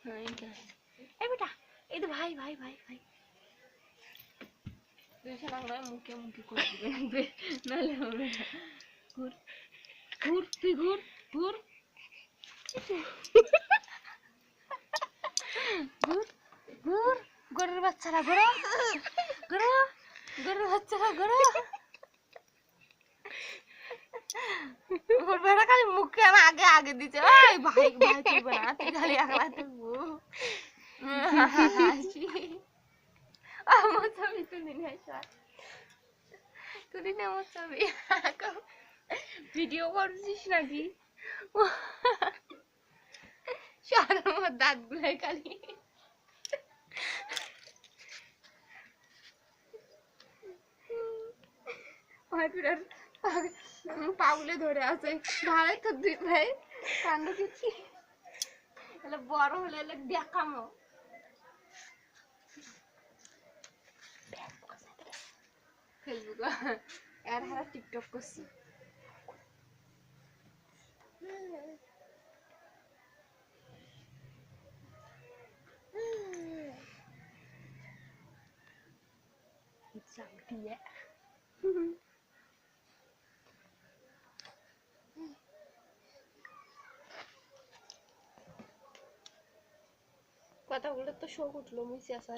হ্যাঁ এইটা এই বেটা এই তো ভাই ভাই ভাই ভাই তুই শালা মুখে মুখে করে দিবে নাহলে হবে না ঘুর ঘুর তুই ঘুর ঘুর ঘুর ঘুর গরুর বাচ্চারা ঘোরো ঘোরো গরুর বাচ্চারা ঘোরো ওর বেটা খালি মুখে আগে আগে দিচ্ছে ওই ভাই ভাই তুলবে না তুই খালি একলা তুলবো আমার ছবি তুলি না তুলি না আমার ছবি ভিডিও করছিস নাকি আমার দাঁত গুলাই খালি পাগলে ধরে আছে ভাড়াই তো দুই ভাই কান্দ দিচ্ছি বড় হলে দেখামো ফেসবুক আর হারা টিকটক করছি কথাগুলো তো শোক উঠলো মিশে